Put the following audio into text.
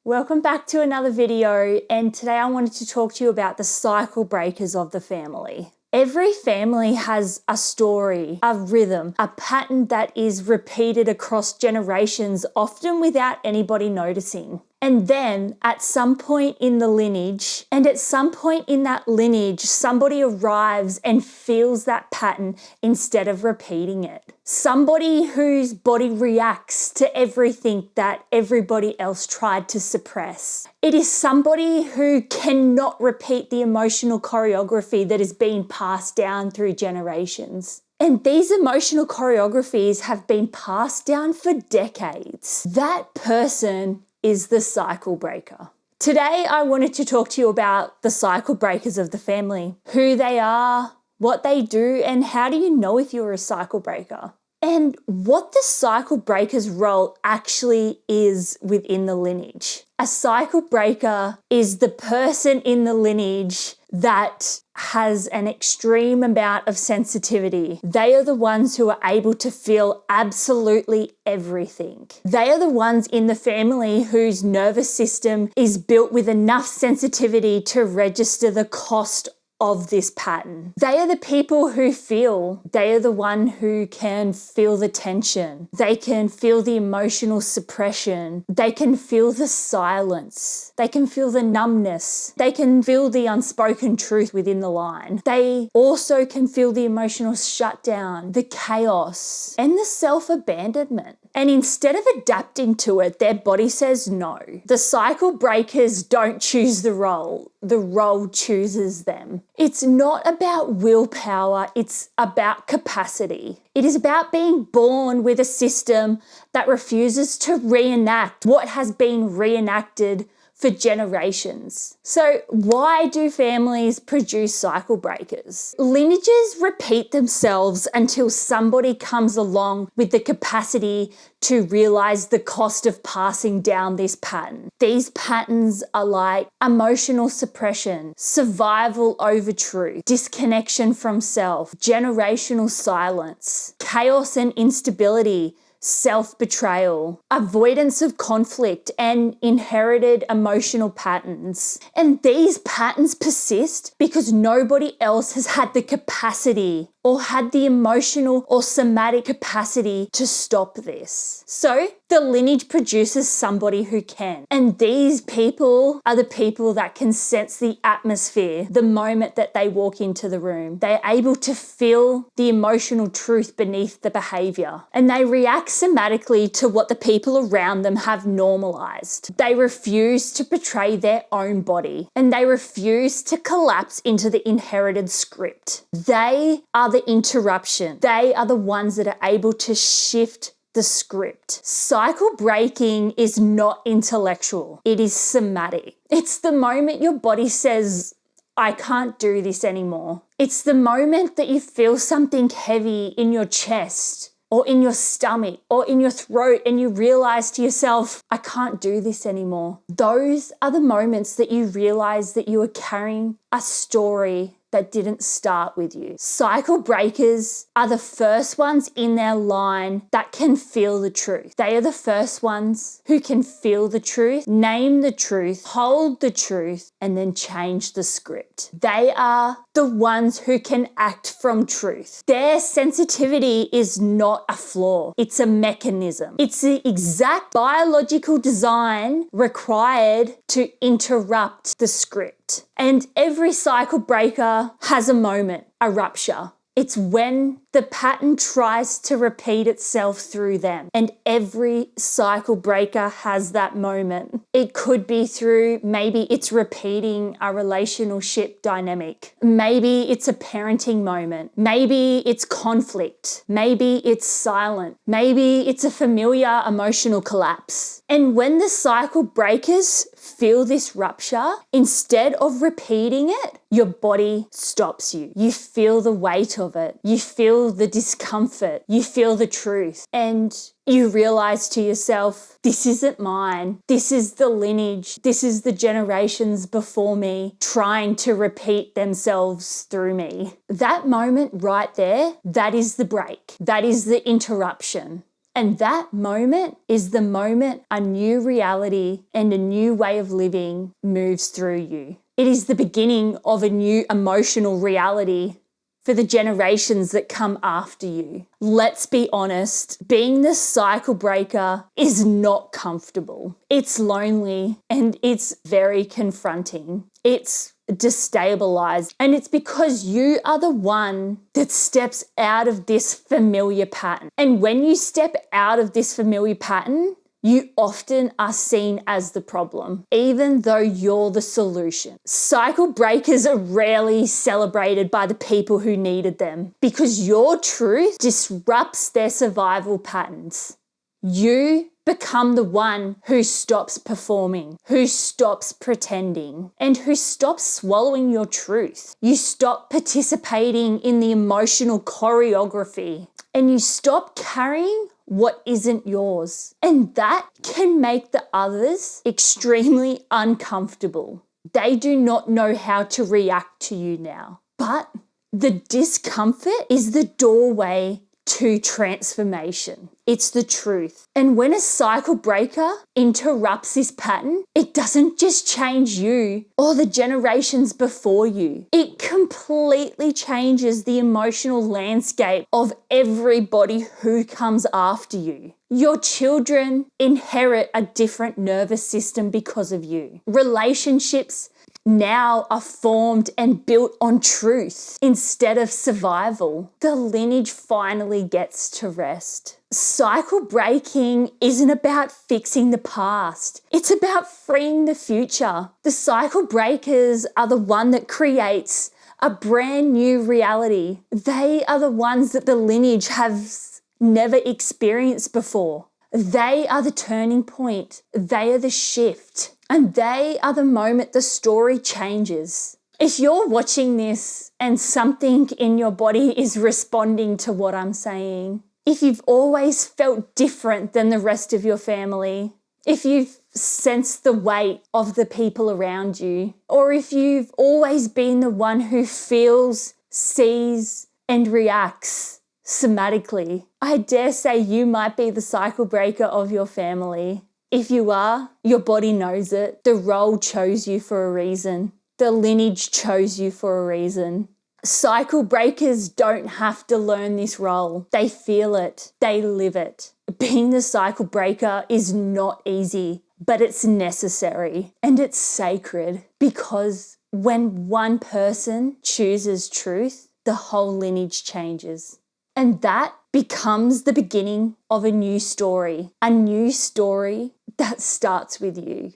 Welcome back to another video, and today I wanted to talk to you about the cycle breakers of the family. Every family has a story, a rhythm, a pattern that is repeated across generations, often without anybody noticing. And then at some point in the lineage, somebody arrives and feels that pattern instead of repeating it. Somebody whose body reacts to everything that everybody else tried to suppress. It is somebody who cannot repeat the emotional choreography that is being passed down through generations. And these emotional choreographies have been passed down for decades. That person is the cycle breaker. Today, I wanted to talk to you about the cycle breakers of the family, who they are, what they do, and how do you know if you're a cycle breaker? And what the cycle breaker's role actually is within the lineage. A cycle breaker is the person in the lineage that has an extreme amount of sensitivity. They are the ones who are able to feel absolutely everything. They are the ones in the family whose nervous system is built with enough sensitivity to register the cost of this pattern. They are the people who feel. They are the one who can feel the tension. They can feel the emotional suppression. They can feel the silence. They can feel the numbness. They can feel the unspoken truth within the line. They also can feel the emotional shutdown, the chaos, and the self-abandonment. And instead of adapting to it, their body says no. The cycle breakers don't choose the role chooses them. It's not about willpower, it's about capacity. It is about being born with a system that refuses to reenact what has been reenacted for generations. So why do families produce cycle breakers? Lineages repeat themselves until somebody comes along with the capacity to realize the cost of passing down this pattern. These patterns are like emotional suppression, survival over truth, disconnection from self, generational silence, chaos and instability, self-betrayal, avoidance of conflict, and inherited emotional patterns. And these patterns persist because nobody else has had the capacity or had the emotional or somatic capacity to stop this. So the lineage produces somebody who can. And these people are the people that can sense the atmosphere the moment that they walk into the room. They're able to feel the emotional truth beneath the behavior. And they react somatically to what the people around them have normalized. They refuse to betray their own body. And they refuse to collapse into the inherited script. They are the interruption. They are the ones that are able to shift the script. Cycle breaking is not intellectual. It is somatic. It's the moment your body says, I can't do this anymore. It's the moment that you feel something heavy in your chest or in your stomach or in your throat and you realize to yourself, I can't do this anymore. Those are the moments that you realize that you are carrying a story that didn't start with you. Cycle breakers are the first ones in their line that can feel the truth. They are the first ones who can feel the truth, name the truth, hold the truth, and then change the script. They are the ones who can act from truth. Their sensitivity is not a flaw. It's a mechanism. It's the exact biological design required to interrupt the script. And every cycle breaker has a moment, a rupture. It's when the pattern tries to repeat itself through them. And every cycle breaker has that moment. It could be through, maybe it's repeating a relationship dynamic. Maybe it's a parenting moment. Maybe it's conflict. Maybe it's silent. Maybe it's a familiar emotional collapse. And when the cycle breakers feel this rupture, instead of repeating it, your body stops you. You feel the weight of it. You feel the discomfort. You feel the truth. And you realize to yourself, this isn't mine. This is the lineage. This is the generations before me trying to repeat themselves through me. That moment right there, that is the break. That is the interruption. And that moment is the moment a new reality and a new way of living moves through you. It is the beginning of a new emotional reality for the generations that come after you. Let's be honest, being the cycle breaker is not comfortable. It's lonely and it's very confronting. It's destabilized, and it's because you are the one that steps out of this familiar pattern. And when you step out of this familiar pattern, you often are seen as the problem, even though you're the solution. Cycle breakers are rarely celebrated by the people who needed them because your truth disrupts their survival patterns. You become the one who stops performing, who stops pretending, and who stops swallowing your truth. You stop participating in the emotional choreography, and you stop carrying what isn't yours. And that can make the others extremely uncomfortable. They do not know how to react to you now. But the discomfort is the doorway to transformation. It's the truth. And when a cycle breaker interrupts this pattern, it doesn't just change you or the generations before you. It completely changes the emotional landscape of everybody who comes after you. Your children inherit a different nervous system because of you. Relationships now are formed and built on truth instead of survival. The lineage finally gets to rest. Cycle breaking isn't about fixing the past. It's about freeing the future. The cycle breakers are the one that creates a brand new reality. They are the ones that the lineage has never experienced before. They are the turning point. They are the shift. And they are the moment the story changes. If you're watching this and something in your body is responding to what I'm saying, if you've always felt different than the rest of your family, if you've sensed the weight of the people around you, or if you've always been the one who feels, sees, and reacts somatically, I dare say you might be the cycle breaker of your family. If you are, your body knows it. The role chose you for a reason. The lineage chose you for a reason. Cycle breakers don't have to learn this role. They feel it. They live it. Being the cycle breaker is not easy, but it's necessary and it's sacred because when one person chooses truth, the whole lineage changes. And that becomes the beginning of a new story that starts with you.